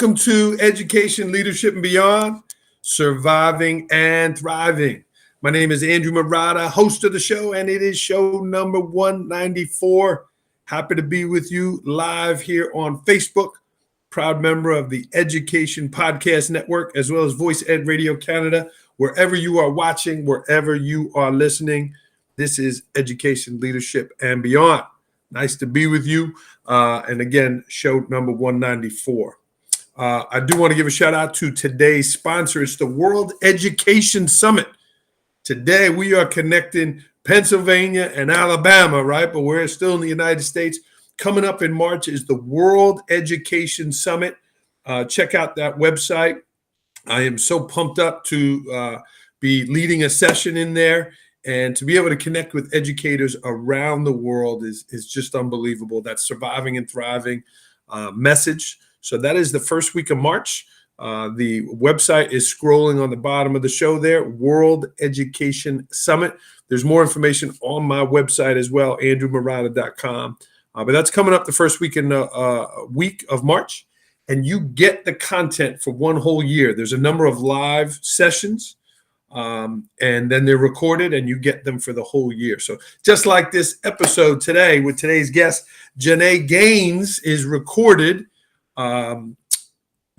Welcome to Education, Leadership, and Beyond, Surviving and Thriving. My name is Andrew Murata, host of the show, and it is show number 194. Happy to be with you live here on Facebook. Proud member of the Education Podcast Network, as well as Voice Ed Radio Canada. Wherever you are watching, wherever you are listening, this is Education, Leadership, and Beyond. Nice to be with you. And again, show number 194. I do want to give a shout out to today's sponsor. It's the World Education Summit. Today, we are connecting Pennsylvania and Alabama, right? But we're still in the United States. Coming up in March is the World Education Summit. Check out that website. I am so pumped up to be leading a session in there, and to be able to connect with educators around the world is just unbelievable. That surviving and thriving message. So that is the first week of March. The website is scrolling on the bottom of the show there, World Education Summit. There's more information on my website as well, andrewmurata.com. But that's coming up the first week in week of March, and you get the content for one whole year. There's a number of live sessions, and then they're recorded, and you get them for the whole year. So just like this episode today with today's guest, Ganae Gaines, is recorded.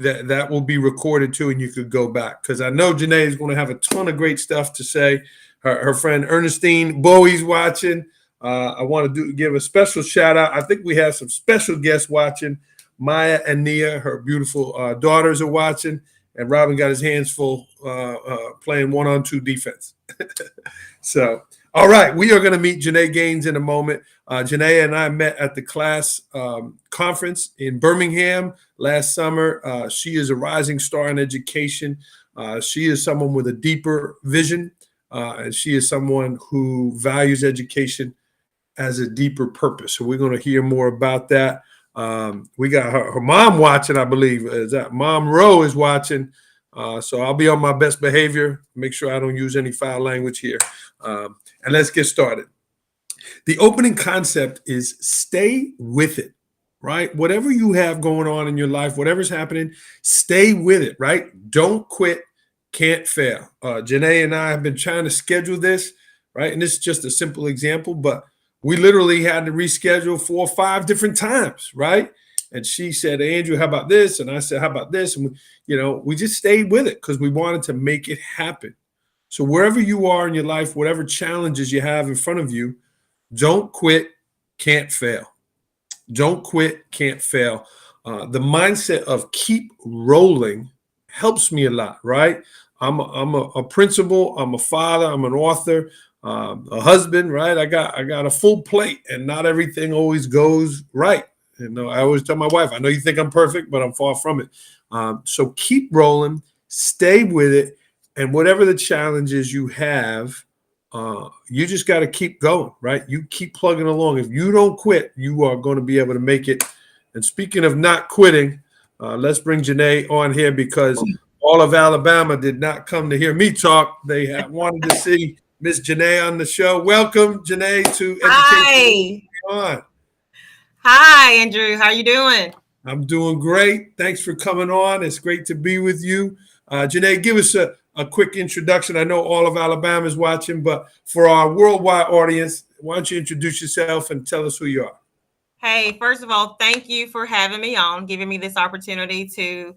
That will be recorded too, and you could go back, because I know Ganae is going to have a ton of great stuff to say. Her friend Ernestine Bowie's watching. I want to give a special shout out. I think we have some special guests watching. Maya and Nia, her beautiful daughters, are watching, and Robin got his hands full playing 1-on-2 defense. So, all right, we are going to meet Ganae Gaines in a moment. Ganae and I met at the class conference in Birmingham last summer. She is a rising star in education. She is someone with a deeper vision, and she is someone who values education as a deeper purpose. So we're going to hear more about that. We got her mom watching, I believe. Is that Mom Rowe is watching. So I'll be on my best behavior. Make sure I don't use any foul language here. And let's get started. The opening concept is stay with it, right? Whatever you have going on in your life, whatever's happening, stay with it, right? Don't quit, can't fail. Ganae and I have been trying to schedule this, right? And this is just a simple example, but we literally had to reschedule 4 or 5 different times, right? And she said, Andrew, how about this? And I said, how about this? And we just stayed with it because we wanted to make it happen. So wherever you are in your life, whatever challenges you have in front of you, don't quit, can't fail. Don't quit, can't fail. The mindset of keep rolling helps me a lot, right? I'm a principal, I'm a father, I'm an author, a husband, right? I got a full plate, and not everything always goes right. I always tell my wife, I know you think I'm perfect, but I'm far from it. So keep rolling, stay with it, and whatever the challenges you have, you just got to keep going, right? You keep plugging along. If you don't quit, you are going to be able to make it. And speaking of not quitting, let's bring Ganae on here, because all of Alabama did not come to hear me talk. They wanted to see Miss Ganae on the show. Welcome, Ganae, to Education. Hi. Hi, Andrew. How are you doing? I'm doing great. Thanks for coming on. It's great to be with you. Ganae, give us a quick introduction. I know all of Alabama is watching, but for our worldwide audience, why don't you introduce yourself and tell us who you are? Hey, first of all, thank you for having me on, giving me this opportunity to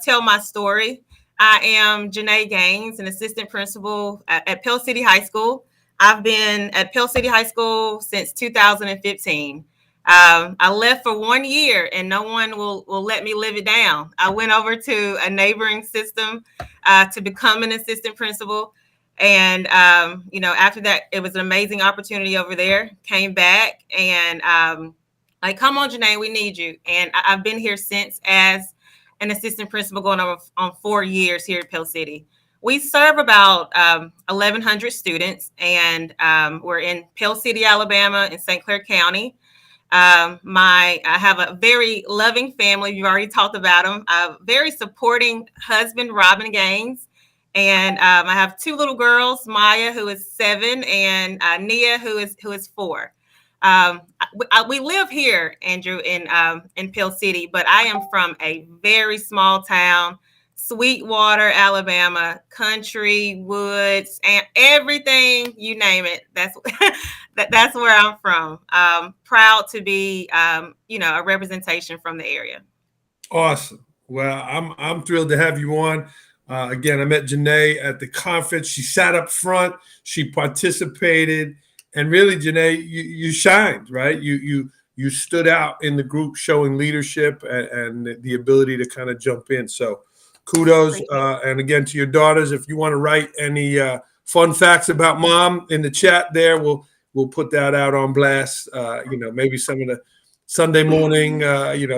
tell my story. I am Ganae Gaines, an assistant principal at Pell City High School. I've been at Pell City High School since 2015. I left for 1 year, and no one will let me live it down. I went over to a neighboring system to become an assistant principal. And, after that, it was an amazing opportunity over there. Came back and come on, Ganae, we need you. And I've been here since as an assistant principal, going on 4 years here at Pell City. We serve about 1,100 students, and we're in Pell City, Alabama, in St. Clair County. I have a very loving family. You've already talked about them. A very supporting husband, Robin Gaines. And I have 2 little girls, Maya, who is 7, and Nia, who is 4. we live here, Andrew, in Pell City, but I am from a very small town, Sweetwater, Alabama, country, woods, and everything you name it. That's that's where I'm from. Proud to be, a representation from the area. Awesome. Well, I'm thrilled to have you on. Again, I met Ganae at the conference. She sat up front. She participated, and really, Ganae, you shined, right? You stood out in the group, showing leadership and the ability to kind of jump in. So, kudos. And again, to your daughters, if you want to write any fun facts about mom in the chat, there, we'll put that out on blast. Maybe some of the Sunday morning,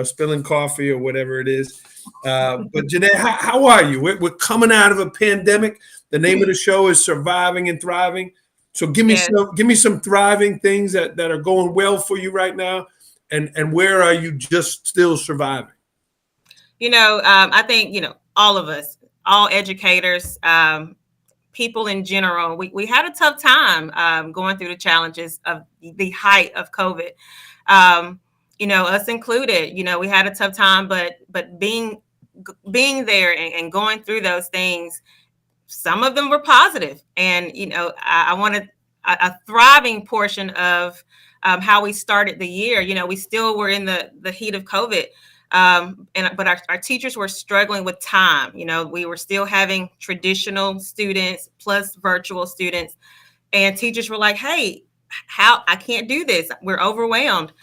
spilling coffee or whatever it is. But Ganae, how are you? We're coming out of a pandemic. The name of the show is Surviving and Thriving. So give me some thriving things that are going well for you right now, and where are you just still surviving? I think all of us, all educators, people in general, we had a tough time going through the challenges of the height of COVID. Us included, we had a tough time, but being there and going through those things, some of them were positive. And, I wanted a thriving portion of how we started the year. We still were in the heat of COVID. But our teachers were struggling with time. We were still having traditional students plus virtual students, and teachers were like, hey, I can't do this. We're overwhelmed.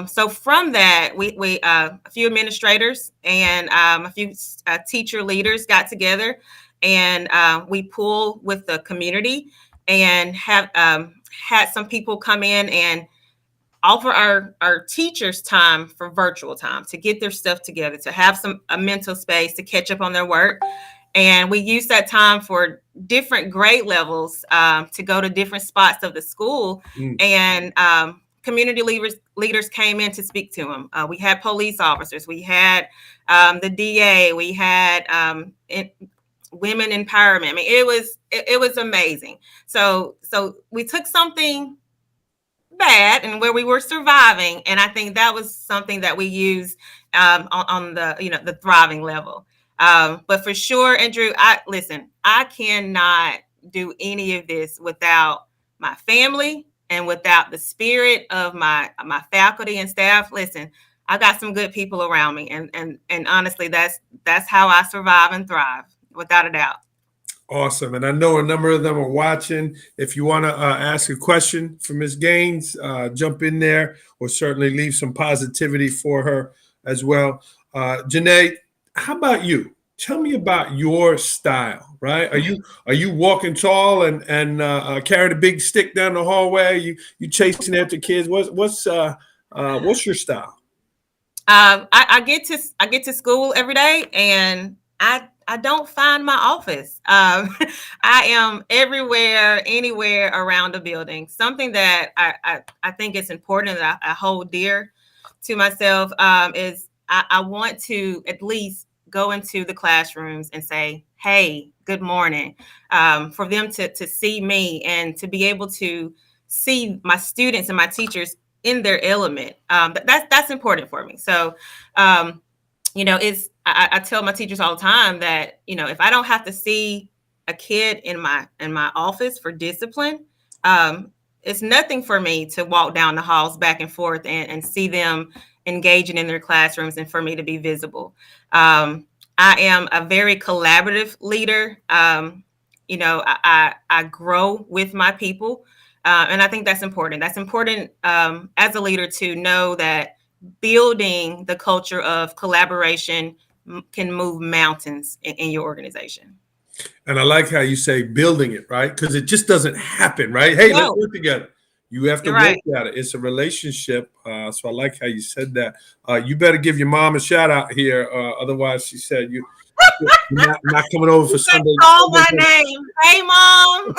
So from that, we a few administrators and a few teacher leaders got together, and we pulled with the community and have had some people come in and offer our teachers time for virtual time to get their stuff together, to have a mental space to catch up on their work. And we use that time for different grade levels to go to different spots of the school. And community leaders came in to speak to them. We had police officers, we had the DA, we had women empowerment. I mean, it was amazing. So we took something bad and where we were surviving, and I think that was something that we used on the thriving level. But for sure, Andrew, I cannot do any of this without my family and without the spirit of my faculty and staff. Listen, I got some good people around me, and honestly, that's how I survive and thrive, without a doubt. Awesome. And I know a number of them are watching. If you want to ask a question for Ms. Gaines, jump in there, or certainly leave some positivity for her as well. Ganae, how about you? Tell me about your style, right? Are you walking tall and carrying a big stick down the hallway? You chasing after kids? What's your style? I get to school every day, and I don't find my office. I am everywhere, anywhere around the building. Something that I think is important that I hold dear to myself is I want to at least go into the classrooms and say, hey, good morning, for them to see me and to be able to see my students and my teachers in their element. That's important for me. So, I tell my teachers all the time that, if I don't have to see a kid in my office for discipline, it's nothing for me to walk down the halls back and forth and see them engaging in their classrooms and for me to be visible. I am a very collaborative leader. I grow with my people. And I think that's important. That's important as a leader to know that building the culture of collaboration can move mountains in your organization. And I like how you say building it, right? Because it just doesn't happen, right? Hey, let's work together. You have to work at it. It's a relationship. So I like how you said that. You better give your mom a shout out here. Otherwise, she said you're not coming over for Sunday. Call my name. Hey, Mom.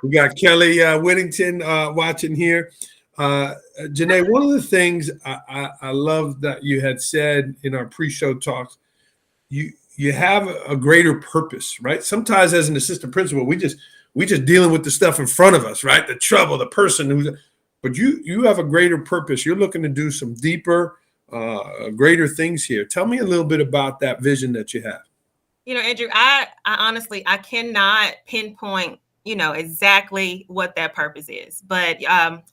We got Kelly Whittington watching here. Ganae, one of the things I love that you had said in our pre-show talks, you have a greater purpose, right? Sometimes as an assistant principal, we just dealing with the stuff in front of us, right? The trouble, the person but you have a greater purpose. You're looking to do some deeper, greater things here. Tell me a little bit about that vision that you have. Andrew, I honestly, I cannot pinpoint, exactly what that purpose is. But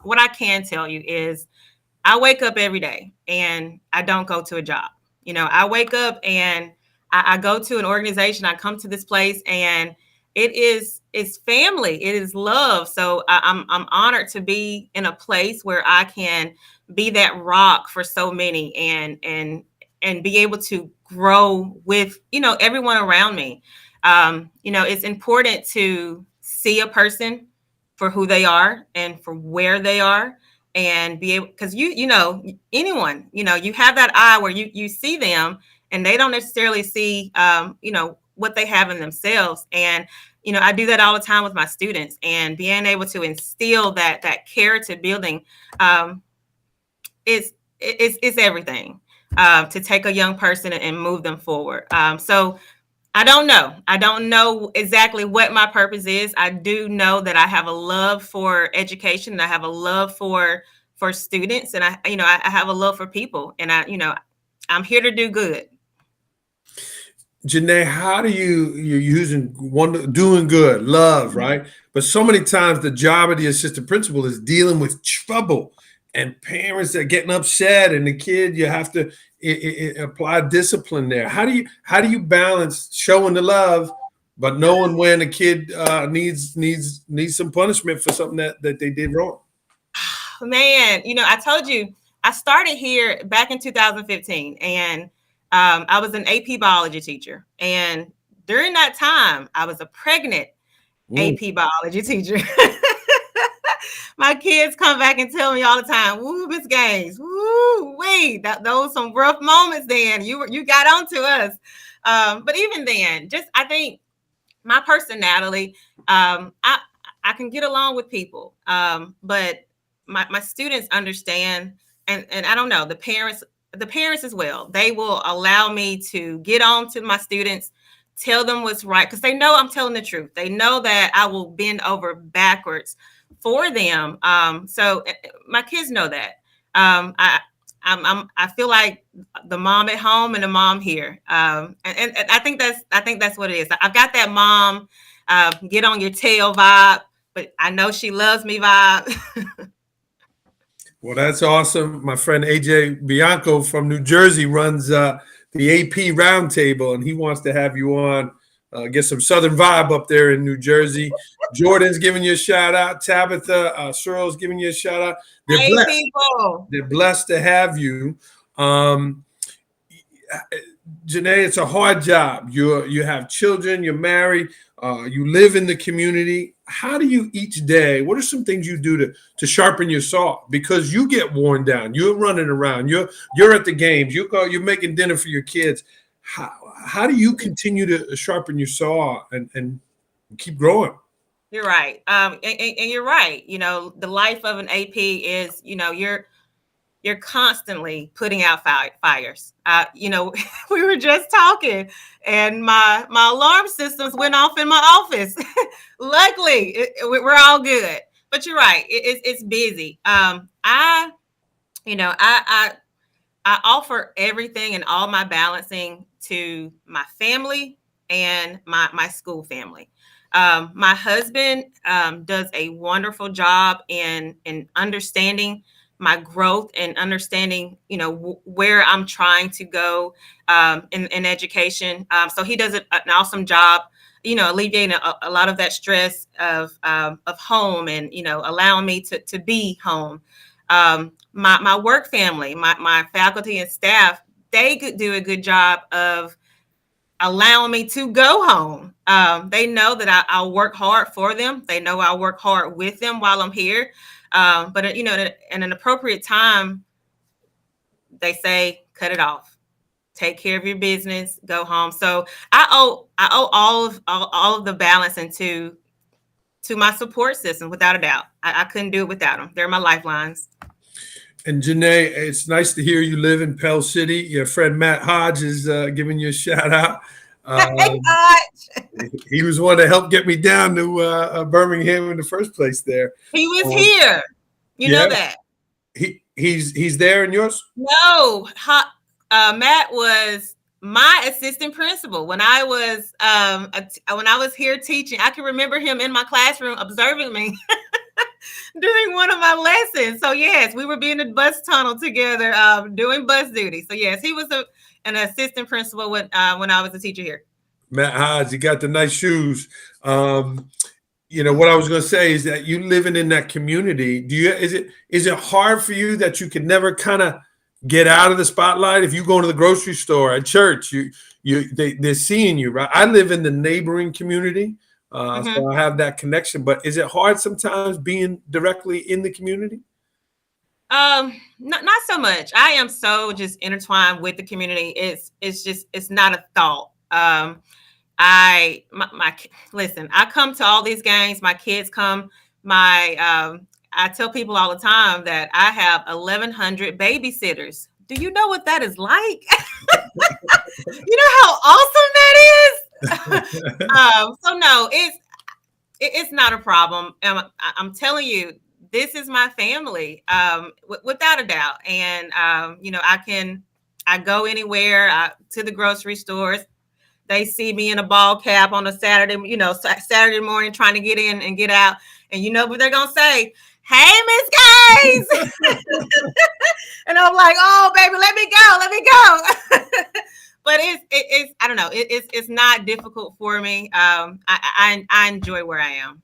what I can tell you is I wake up every day and I don't go to a job. I wake up and I go to an organization. I come to this place and it's family. It is love. So I'm honored to be in a place where I can be that rock for so many and be able to grow with, everyone around me. It's important to see a person for who they are and for where they are and be able, because anyone, you have that eye where you see them and they don't necessarily see, what they have in themselves. And, I do that all the time with my students, and being able to instill that character building is everything, to take a young person and move them forward. So I don't know. I don't know exactly what my purpose is. I do know that I have a love for education, and I have a love for students, and I have a love for people, and I'm here to do good. Ganae, how do you're using doing good, love, right? But so many times the job of the assistant principal is dealing with trouble and parents that are getting upset, and the kid, you have to apply discipline there. How do you balance showing the love but knowing when a kid needs some punishment for something that they did wrong? Man, I told you I started here back in 2015, and I was an AP biology teacher. And during that time, I was a pregnant AP biology teacher. My kids come back and tell me all the time, "Woo, Miss Gaines, woo, wait, those some rough moments. Then you got onto us." But even then, I think my personality, I can get along with people, but my students understand, and I don't know, the parents as well. They will allow me to get on to my students, tell them what's right, because they know I'm telling the truth. They know that I will bend over backwards for them. So my kids know that. I feel like the mom at home and the mom here. And I think that's what it is. I've got that mom, get on your tail vibe, but I know she loves me vibe. Well, that's awesome. My friend AJ Bianco from New Jersey runs the AP Roundtable, and he wants to have you on, get some Southern vibe up there in New Jersey. Jordan's giving you a shout out. Tabitha, Cyril's giving you a shout out. They're blessed. People. They're blessed to have you. Ganae, it's a hard job. You have children, you're married, you live in the community. How do you each day, what are some things you do to sharpen your saw? Because you get worn down, you're running around, you're at the games, you're making dinner for your kids. How do you continue to sharpen your saw and keep growing? You're right. And you're right. The life of an AP is, you're constantly putting out fires. We were just talking, and my alarm systems went off in my office. Luckily, we're all good. But you're right. It's busy. I offer everything and all my balancing to my family and my school family. My husband does a wonderful job in understanding my growth and understanding, where I'm trying to go in education. So he does an awesome job, alleviating a lot of that stress of home and, allowing me to be home. My work family, my faculty and staff, they could do a good job of allowing me to go home. They know that I'll work hard for them. They know I'll work hard with them while I'm here. But in an appropriate time, they say, cut it off, take care of your business, go home. So I owe all of the balance into my support system, without a doubt. I couldn't do it without them. They're my lifelines. And Ganae, it's nice to hear you live in Pell City. Your friend Matt Hodge is giving you a shout out. He was one to help get me down to Birmingham in the first place there. He was here. You know Yeah, that. he's there in yours. No, Matt was my assistant principal when I was when I was here teaching. I can remember him in my classroom observing me during one of my lessons. So yes, we were being in the bus tunnel together, doing bus duty. So yes, he was an assistant principal when I was a teacher here. Matt Hodge, he got the nice shoes. What I was going to say is that you living in that community. Is it hard for you that you can never kind of get out of the spotlight? If you go to the grocery store, at church, they're seeing you, right? I live in the neighboring community, so I have that connection. But is it hard sometimes being directly in the community? Not so much. I am so just intertwined with the community. It's not a thought. Listen, I come to all these games. My kids come. I tell people all the time that I have 1,100 babysitters. Do you know what that is like? You know how awesome that is? So no, it's not a problem. I'm telling you, this is my family, without a doubt. And I go anywhere, to the grocery stores. They see me in a ball cap on a Saturday morning trying to get in and get out. And you know what they're going to say? Hey, Miss Gaines. And I'm like, oh, baby, let me go. But it's I don't know. It's not difficult for me. I enjoy where I am.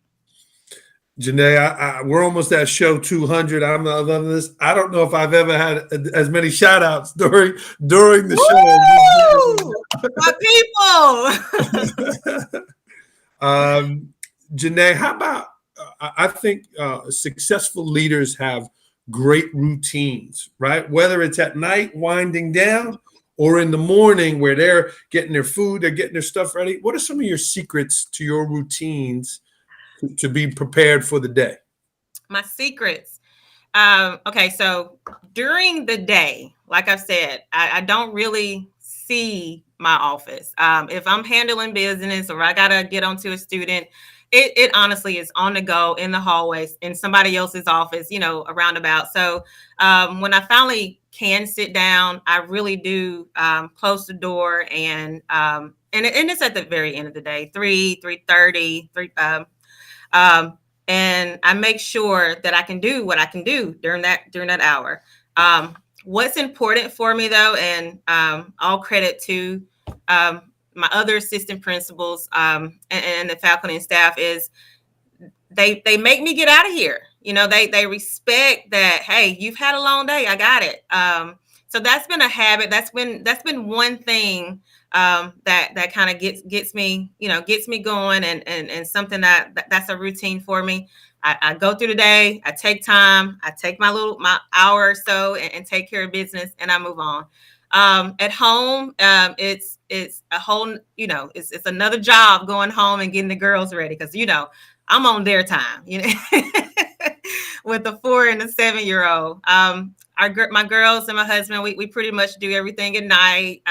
Ganae, we're almost at show 200. I'm loving this. I don't know if I've ever had as many shout outs during the show. My people. Ganae, how about, I think successful leaders have great routines, right? Whether it's at night winding down or in the morning where they're getting their food, they're getting their stuff ready. What are some of your secrets to your routines to be prepared for the day? My secrets. Okay, so during the day, like I've said, I don't really see my office. If I'm handling business or I gotta get onto a student, it honestly is on the go in the hallways in somebody else's office, around about. So when I finally can sit down, I really do close the door and it's at the very end of the day, 3:30, and I make sure that I can do what I can do during that hour. What's important for me though, and all credit to my other assistant principals and the faculty and staff, is they make me get out of here. They respect that. Hey, you've had a long day. I got it. So that's been a habit. That's been one thing that kind of gets me going, and something that's a routine for me. I go through the day, I take time, I take my hour or so and take care of business, and I move on. At home, it's a whole, it's another job going home and getting the girls ready, because I'm on their time, with the 4 and the 7-year-old. My girls and my husband, we pretty much do everything at night.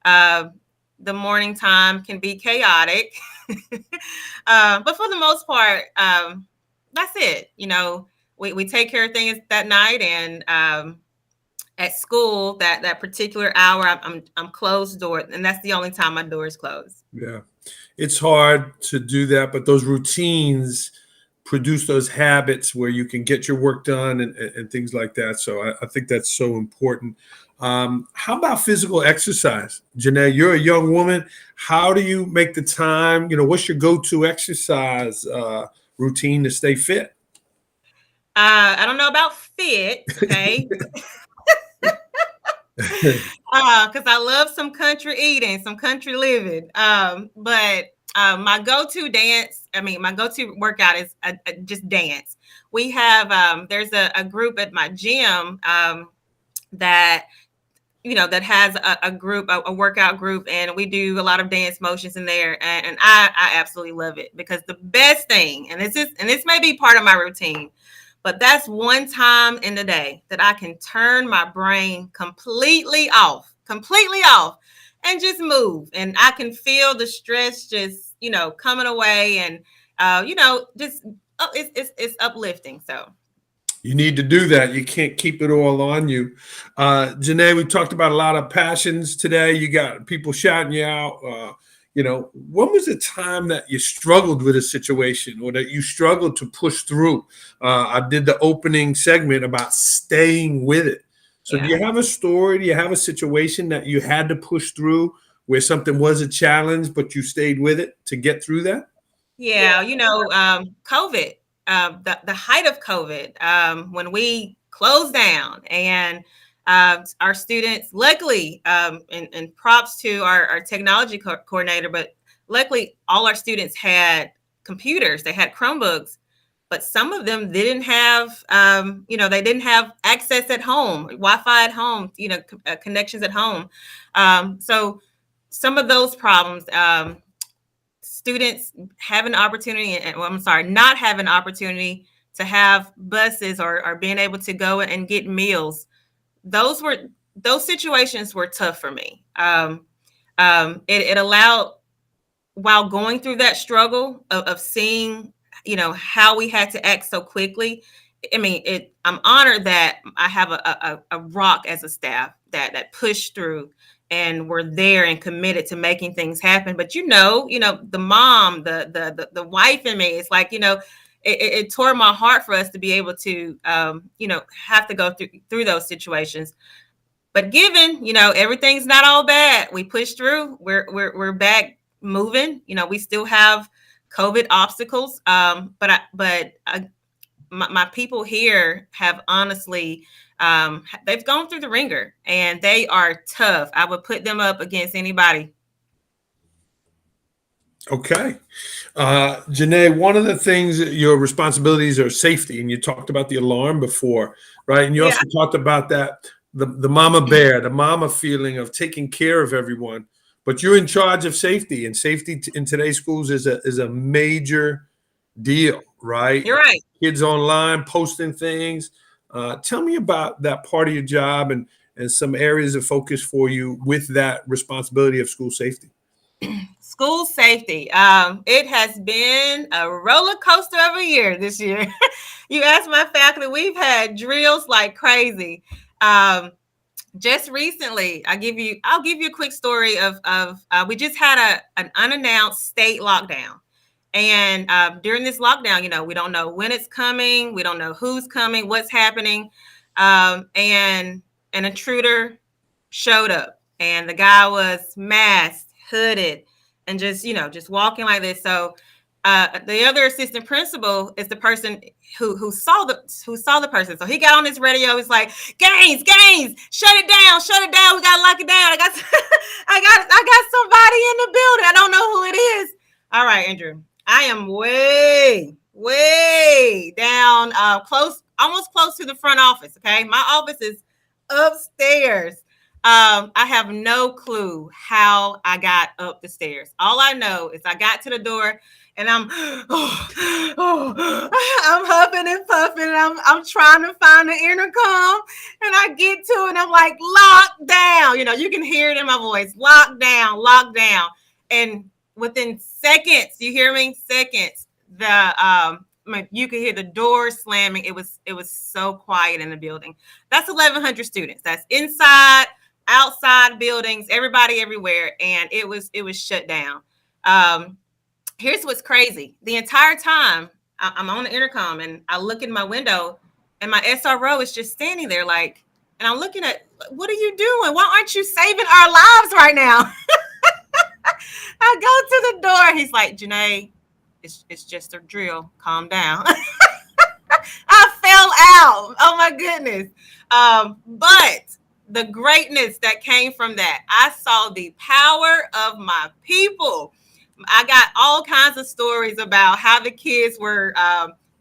The morning time can be chaotic, but for the most part, that's it. We take care of things that night, and at school, that particular hour, I'm closed door, and that's the only time my door is closed. Yeah, it's hard to do that, but those routines produce those habits where you can get your work done and things like that. So I think that's so important. How about physical exercise? Ganae, you're a young woman. How do you make the time? What's your go-to exercise routine to stay fit? I don't know about fit, okay? Because I love some country eating, some country living. But my go-to workout is just dance. We have there's a group at my gym that has a group, a workout group, and we do a lot of dance motions in there, and I absolutely love it, because the best thing, and this may be part of my routine, but that's one time in the day that I can turn my brain completely off, and just move, and I can feel the stress just coming away, and just it's uplifting. So You need to do that. You can't keep it all on you. Ganae, we talked about a lot of passions today. You got people shouting you out. When was the time that you struggled with a situation or that you struggled to push through? I did the opening segment about staying with it. So do you have a story? Do you have a situation that you had to push through where something was a challenge, but you stayed with it to get through that? Yeah, COVID, the height of COVID, when we closed down and our students, luckily, and props to our technology coordinator, but luckily all our students had computers, they had Chromebooks, but some of them didn't have, they didn't have access at home, Wi-Fi at home, connections at home. So some of those problems, students have an opportunity, not have an opportunity to have buses or being able to go and get meals. Those situations were tough for me. It allowed, while going through that struggle of seeing, how we had to act so quickly. I'm honored that I have a rock as a staff that pushed through and were there and committed to making things happen. But the mom, the wife in me, it's like, it tore my heart for us to be able to, have to go through those situations. But given, everything's not all bad, we push through. We're back moving. We still have COVID obstacles, but my people here have honestly, they've gone through the ringer and they are tough. I would put them up against anybody. Okay. Ganae, one of the things, your responsibilities are safety, and you talked about the alarm before, right? And you also talked about that, the mama bear, the mama feeling of taking care of everyone, but you're in charge of safety, and safety in today's schools is a major deal, right? You're right. Kids online posting things. Tell me about that part of your job and some areas of focus for you with that responsibility of school safety. School safety. It has been a roller coaster of a year this year. You ask my faculty, we've had drills like crazy. Just recently, I'll give you a quick story of we just had an unannounced state lockdown. And during this lockdown, we don't know when it's coming. We don't know who's coming, what's happening. And an intruder showed up, and the guy was masked, hooded, and just walking like this. So the other assistant principal is the person who saw the person. So he got on his radio. He's like, Gaines, shut it down. We gotta lock it down. I got somebody in the building. I don't know who it is. All right, Andrew. I am way down, almost close to the front office. Okay, my office is upstairs. I have no clue how I got up the stairs. All I know is I got to the door and I'm huffing and puffing, and I'm trying to find the intercom, and I get to it and I'm like, lock down. You can hear it in my voice, lock down. And within seconds, you hear me? Seconds, you could hear the door slamming. It was so quiet in the building. That's 1,100 students. That's inside, outside buildings, everybody everywhere, and it was shut down. Here's what's crazy. The entire time I'm on the intercom and I look in my window and my SRO is just standing there and I'm looking at, what are you doing? Why aren't you saving our lives right now? I go to the door. He's like, Ganae, it's just a drill. Calm down. I fell out. Oh my goodness. But the greatness that came from that, I saw the power of my people. I got all kinds of stories about how the kids were,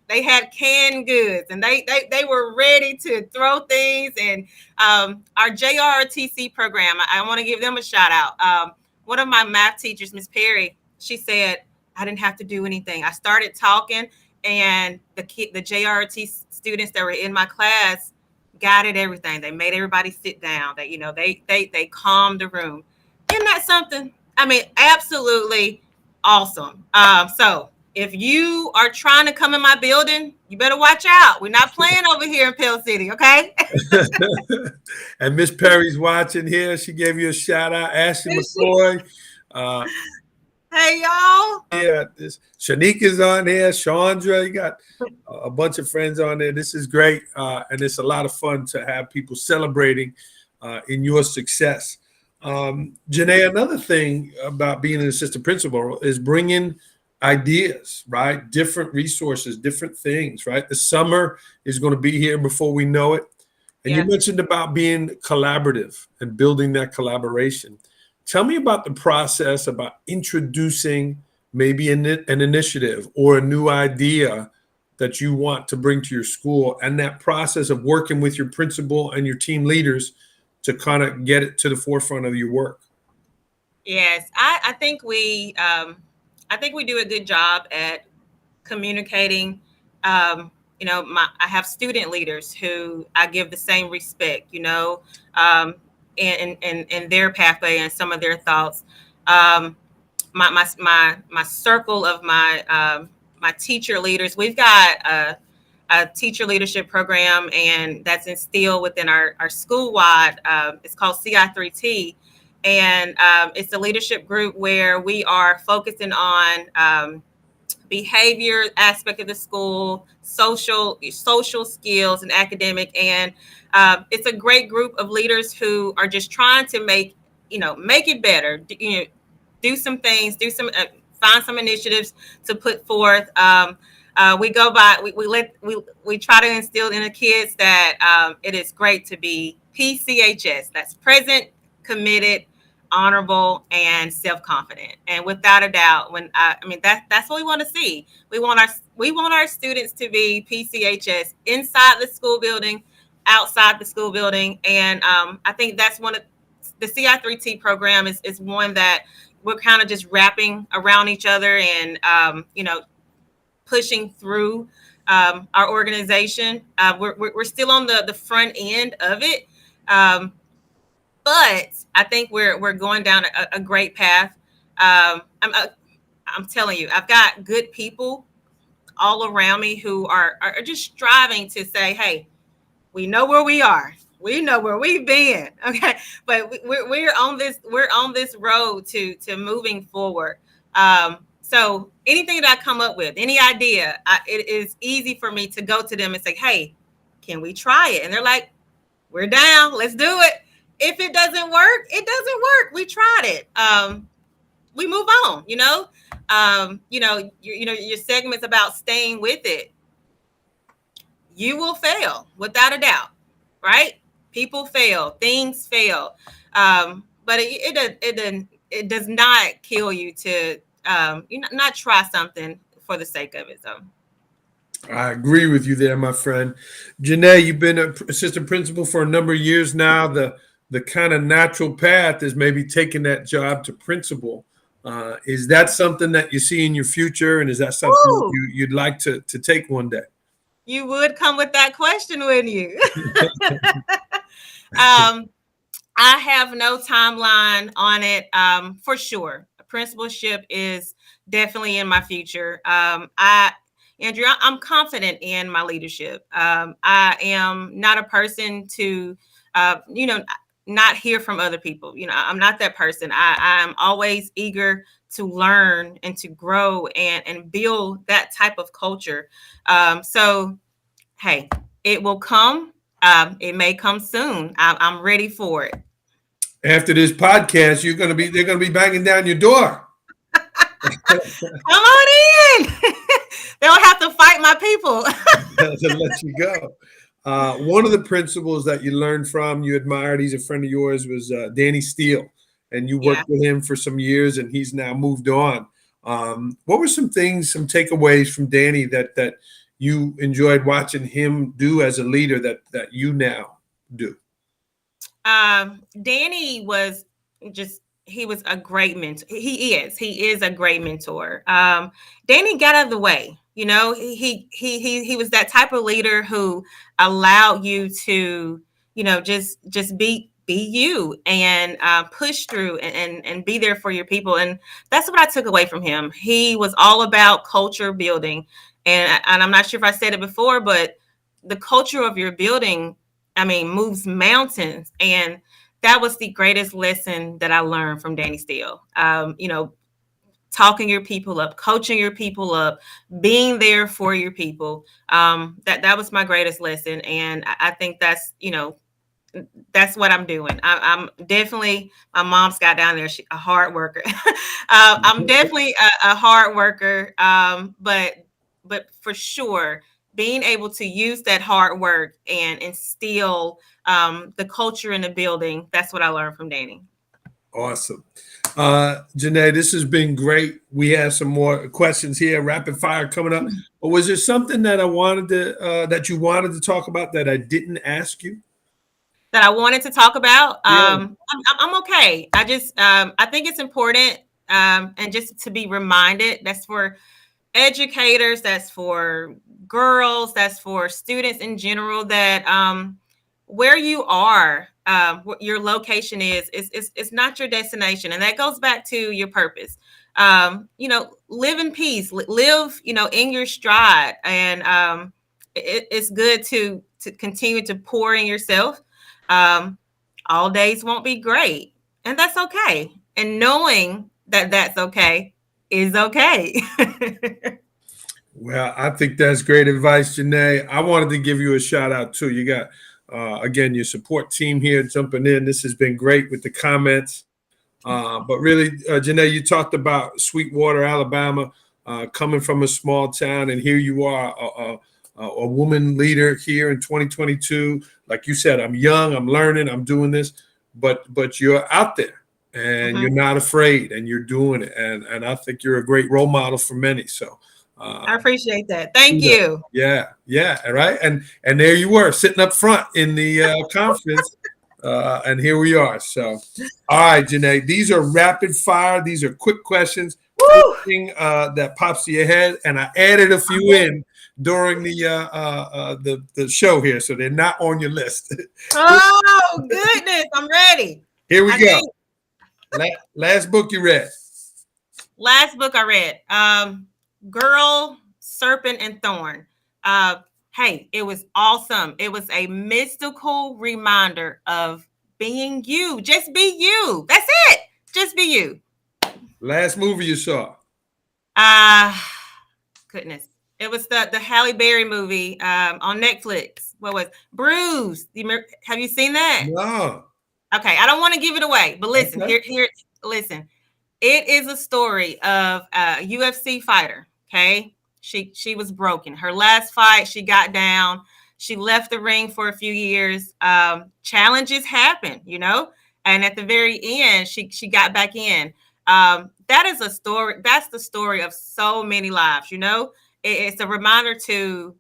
they had canned goods and they were ready to throw things. And our JROTC program, I want to give them a shout out. One of my math teachers, Miss Perry, she said, I didn't have to do anything. I started talking and the JRT students that were in my class guided everything. They made everybody sit down. They calmed the room. Isn't that something? Absolutely awesome. So if you are trying to come in my building, you better watch out. We're not playing over here in Pell City, okay? And Miss Perry's watching here. She gave you a shout out. Ashley McCoy. Hey, y'all. Yeah, Shanika's on here. Chandra, you got a bunch of friends on there. This is great. And it's a lot of fun to have people celebrating in your success. Ganae, another thing about being an assistant principal is bringing ideas, right? Different resources, different things, right? The summer is going to be here before we know it. And you mentioned about being collaborative and building that collaboration. Tell me about the process about introducing maybe an initiative or a new idea that you want to bring to your school, and that process of working with your principal and your team leaders to kind of get it to the forefront of your work. Yes, I think we do a good job at communicating. I have student leaders who I give the same respect, in their pathway and some of their thoughts. My circle of my teacher leaders, we've got a teacher leadership program, and that's instilled within our school-wide. It's called CI3T, and it's a leadership group where we are focusing on behavior aspect of the school, social skills, and academic. And it's a great group of leaders who are just trying to make it better. Do some things, find some initiatives to put forth. We try to instill in the kids that it is great to be PCHS. That's present, committed, honorable, and self-confident. And without a doubt, that's what we want to see. We want our students to be PCHS inside the school building, outside the school building. And I think that's one of the CI3T program is one that we're kind of just wrapping around each other and pushing through our organization. We're still on the front end of it. But I think we're going down a great path. I'm telling you, I've got good people all around me who are just striving to say, hey, we know where we are. We know where we've been. Okay. But we're on this road to moving forward. So anything that I come up with, any idea, it is easy for me to go to them and say, hey, can we try it? And they're like, we're down. Let's do it. If it doesn't work, it doesn't work. We tried it. We move on. Your segments about staying with it. You will fail without a doubt, right? People fail, things fail, but it does not kill you to not try something for the sake of it. So. I agree with you there, my friend. Ganae, you've been an assistant principal for a number of years now. The kind of natural path is maybe taking that job to principal. Is that something that you see in your future? And is that something you'd like to take one day? You would come with that question, wouldn't you? I have no timeline on it. For sure. Principalship is definitely in my future. Andrew, I'm confident in my leadership. I am not a person to, not hear from other people. I'm not that person. I'm always eager to learn and to grow and build that type of culture. So, hey, it will come. It may come soon. I'm ready for it. After this podcast, they're gonna be banging down your door. Come on in. They'll have to fight my people to let you go. One of the principals that you learned from, you admired, he's a friend of yours, was Danny Steele, and you worked with him for some years, and he's now moved on. What were some takeaways from Danny that you enjoyed watching him do as a leader that you now do? Danny was he was a great mentor. He is a great mentor. Danny got out of the way. He was that type of leader who allowed you to, just be you and push through and be there for your people. And that's what I took away from him. He was all about culture building. And I'm not sure if I said it before, but the culture of your building, I mean, moves mountains. And that was the greatest lesson that I learned from Danny Steele. Talking your people up, coaching your people up, being there for your people. That was my greatest lesson. And I think that's what I'm doing. I'm definitely, my mom's got down there, she's a hard worker. I'm definitely a hard worker. But for sure, being able to use that hard work and instill the culture in the building, that's what I learned from Danny. Awesome. Ganae, this has been great. We have some more questions here, rapid fire coming up. But was there something that that you wanted to talk about that I didn't ask you? That I wanted to talk about. Yeah. I'm okay. I think it's important, and just to be reminded. That's for educators. That's for girls. That's for students in general. That where you are, what your location is not your destination, and that goes back to your purpose. Live in peace. Live, in your stride, and it's good to continue to pour in yourself. Um, all days won't be great, and that's okay. And knowing that that's okay is okay. Well, I think that's great advice, Ganae. I wanted to give you a shout out too. You got, again, your support team here jumping in. This has been great with the comments. But really, Ganae, you talked about Sweetwater, Alabama, coming from a small town, and here you are, a woman leader here in 2022. Like you said, I'm young, I'm learning, I'm doing this, but you're out there and you're not afraid and you're doing it. And I think you're a great role model for many. So I appreciate that. Thank you. Yeah. Right. And there you were sitting up front in the conference. And here we are. So, all right, Ganae, these are rapid fire. These are quick questions. Anything that pops to your head, and I added a few in during the show here, so they're not on your list. Oh goodness, I'm ready. Here we go. Last book you read. Last book I read, Girl, Serpent, and Thorn. Hey, it was awesome. It was a mystical reminder of being you. Just be you. That's it. Just be you. Last movie you saw? Goodness. It was the Halle Berry movie on Netflix. What was Bruised? Have you seen that? No. Okay, I don't want to give it away, but listen, here, listen. It is a story of a UFC fighter. Okay, she was broken. Her last fight, she got down. She left the ring for a few years. Challenges happen, and at the very end, she got back in. That is a story. That's the story of so many lives. It's a reminder to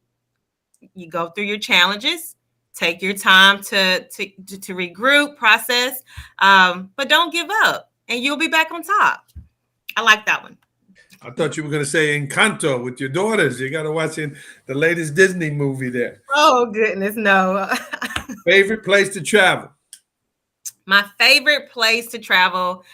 you go through your challenges, take your time to regroup, process, but don't give up, and you'll be back on top. I like that one. I thought you were going to say Encanto with your daughters. You got to watch the latest Disney movie there. Oh, goodness, no. Favorite place to travel? My favorite place to travel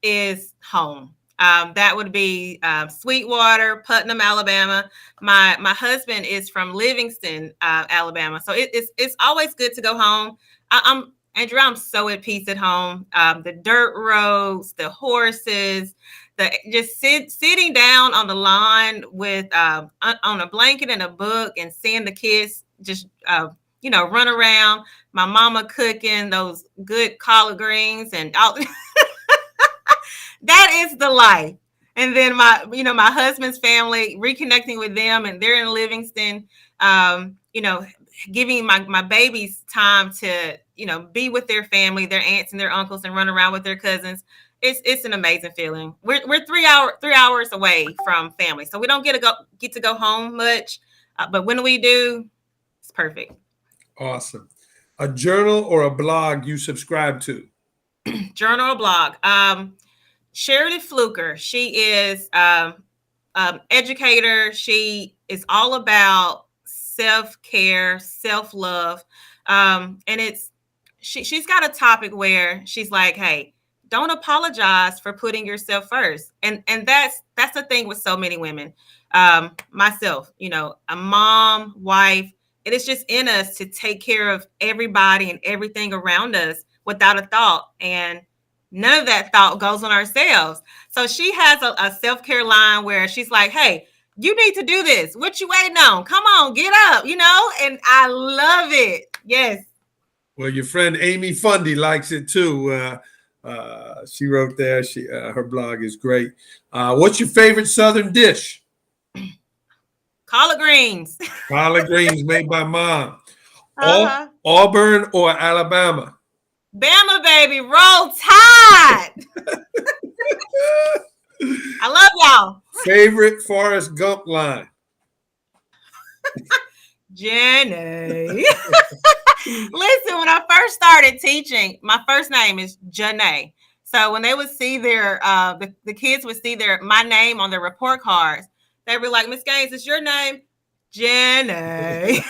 is home. That would be Sweetwater, Putnam, Alabama. My husband is from Livingston, Alabama. So it's always good to go home. Andrew, I'm so at peace at home. The dirt roads, the horses, just sitting down on the lawn with on a blanket and a book and seeing the kids just run around. My mama cooking those good collard greens and all. That is the life. And then my husband's family, reconnecting with them, and they're in Livingston. Giving my babies time to be with their family, their aunts and their uncles, and run around with their cousins. It's an amazing feeling. We're 3 hours away from family, so we don't get to go home much. But when we do, it's perfect. Awesome. A journal or a blog you subscribe to? Journal or blog? Shirley Fluker. She is educator. She is all about self-care, self-love, and it's she's got a topic where she's like, hey, don't apologize for putting yourself first. And that's the thing with so many women. Myself, a mom, wife, it is just in us to take care of everybody and everything around us without a thought. And none of that thought goes on ourselves. So she has a self-care line where she's like, hey, you need to do this. What you waiting on? Come on, get up, and I love it. Yes. Well, your friend Amy Fundy likes it too. She wrote there. Her blog is great. What's your favorite Southern dish? Collard greens. Collard greens made by mom. Uh-huh. Auburn or Alabama? Bama, baby, roll tide. I love y'all. Favorite Forrest Gump line? Ganae. Listen, when I first started teaching, my first name is Ganae. So when they would see their, the kids would see my name on their report cards, they were like, Miss Gaines, is your name Ganae?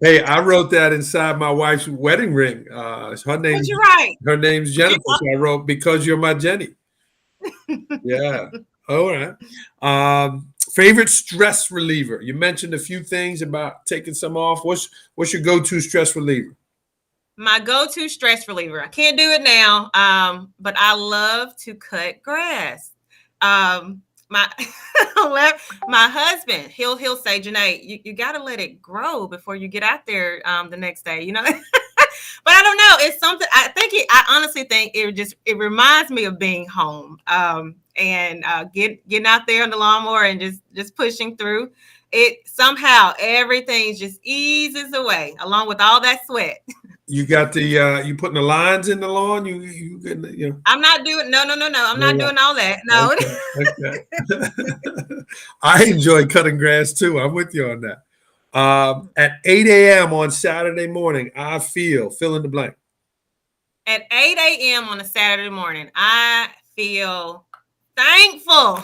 Hey, I wrote that inside my wife's wedding ring. Her name's Jennifer. So I wrote, because you're my Jenny. Yeah. All right. Favorite stress reliever? You mentioned a few things about taking some off. What's your go-to stress reliever? My go-to stress reliever. I can't do it now, but I love to cut grass. My husband, he'll say, Janae, you got to let it grow before you get out there the next day, But I don't know. It's something. I honestly think it reminds me of being home and getting out there on the lawnmower and just pushing through. It somehow everything just eases away along with all that sweat. You got you putting the lines in the lawn. I'm not doing no. I'm not doing all that. No. Okay. I enjoy cutting grass too. I'm with you on that. At 8 a.m. on Saturday morning, I fill in the blank. At 8 a.m. on a Saturday morning, I feel thankful.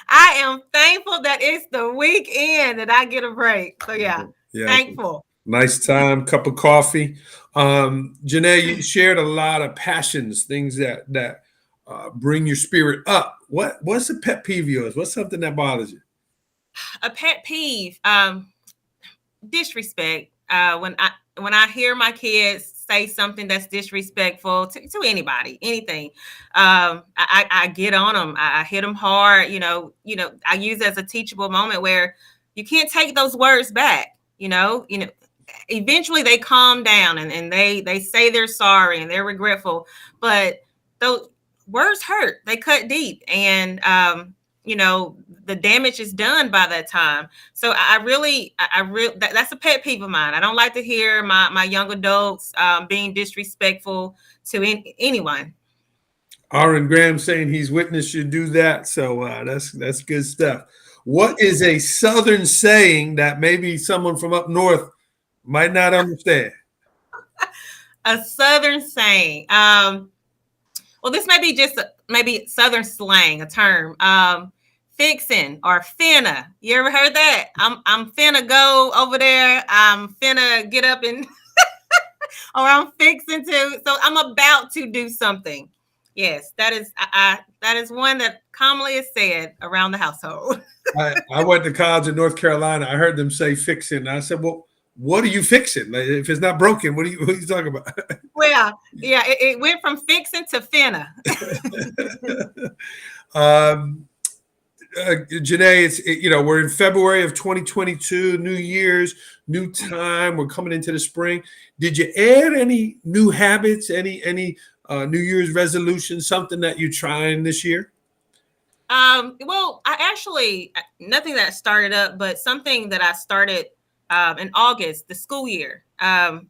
I am thankful that it's the weekend that I get a break. So yeah. Thankful. Nice time, cup of coffee. Janae, you shared a lot of passions, things that bring your spirit up. What's a pet peeve of yours? What's something that bothers you? A pet peeve, disrespect. When I hear my kids say something that's disrespectful to anybody, anything, I get on them. I hit them hard. I use it as a teachable moment where you can't take those words back. Eventually they calm down and they say they're sorry and they're regretful, but those words hurt. They cut deep, and the damage is done by that time. So that's a pet peeve of mine. I don't like to hear my young adults being disrespectful to anyone. Aaron Graham saying he's witnessed you do that. So that's good stuff. What is a Southern saying that maybe someone from up north might not understand? A Southern saying. Well, this may be just maybe Southern slang, a term. Fixin' or finna. You ever heard that? I'm finna go over there. I'm finna get up and or I'm fixing to. So I'm about to do something. Yes, that is one that commonly is said around the household. I went to college in North Carolina. I heard them say fixing. I said, well, what are you fixing? Like, if it's not broken, what are you talking about? Well, yeah, it went from fixing to finna. Janae, we're in February of 2022, New Year's, new time. We're coming into the spring. Did you add any new habits, any New Year's resolution, something that you're trying this year? Well, I actually, nothing that started up, but something that I started in August, the school year. And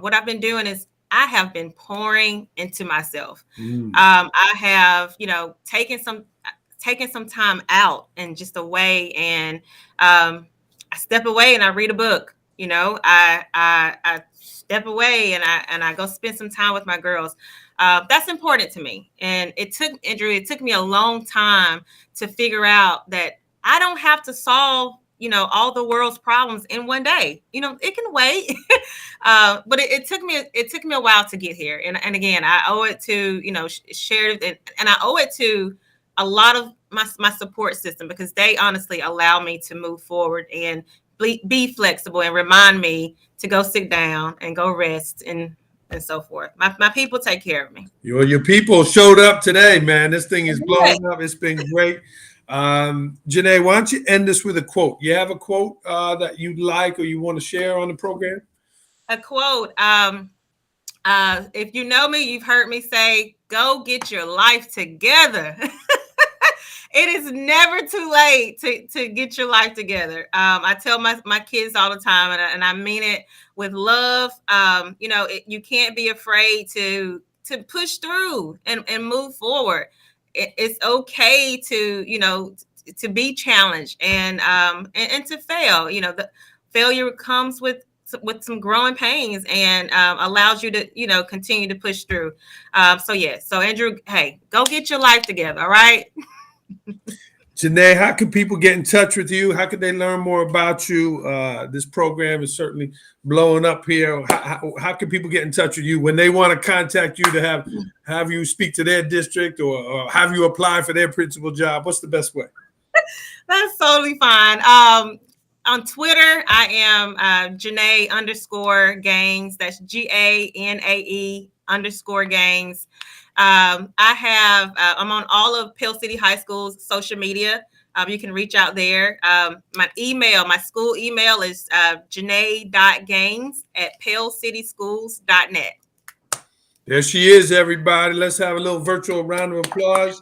what I've been doing is I have been pouring into myself. I have, taken some time out and just away, and I step away and I read a book. I step away and I go spend some time with my girls. That's important to me. And it took me a long time to figure out that I don't have to solve all the world's problems in one day. It can wait. But it took me a while to get here. And again, I owe it to, shared, and I owe it to a lot of my support system, because they honestly allow me to move forward and be flexible and remind me to go sit down and go rest and so forth. My people take care of me. Your people showed up today, man. This thing is blowing up. It's been great. Ganae, why don't you end this with a quote? You have a quote that you like or you want to share on the program? A quote. If you know me, you've heard me say, go get your life together. It is never too late to get your life together. I tell my kids all the time, and I mean it with love. You can't be afraid to push through and move forward. It's okay to to be challenged and to fail. The failure comes with some growing pains and allows you to continue to push through. So Andrew, hey, go get your life together. All right. Ganae, how can people get in touch with you? How can they learn more about you? This program is certainly blowing up here. How can people get in touch with you when they want to contact you to have you speak to their district or have you apply for their principal job? What's the best way? That's totally fine. On Twitter, I am Ganae_Gaines. That's GANAE_Gaines. I'm on all of Pell City High School's social media. You can reach out there. My school email is janae.gaines@pellcityschools.net. There she is, everybody. Let's have a little virtual round of applause.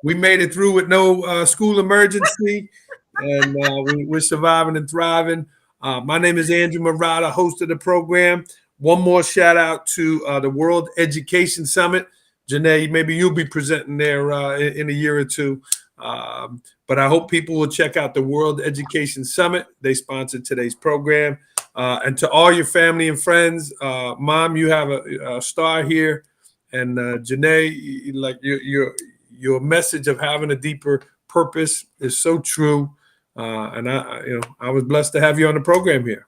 We made it through with no school emergency, and we're surviving and thriving. My name is Andrew Murata, host of the program. One more shout out to the World Education Summit. Ganae, maybe you'll be presenting there in a year or two. But I hope people will check out the World Education Summit. They sponsored today's program. And to all your family and friends, Mom, you have a star here. And Ganae, like your message of having a deeper purpose is so true. And I was blessed to have you on the program here.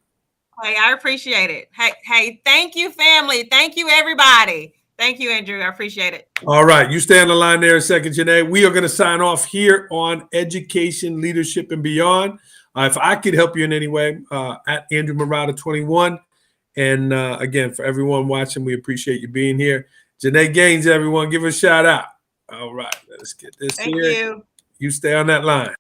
Hey, I appreciate it. Hey, thank you, family. Thank you, everybody. Thank you, Andrew. I appreciate it. All right. You stay on the line there a second, Ganae. We are going to sign off here on Education, Leadership, and Beyond. If I could help you in any way, at Andrew Murata 21. And again, for everyone watching, we appreciate you being here. Ganae Gaines, everyone, give her a shout out. All right. Let's get this here. Thank you. You stay on that line.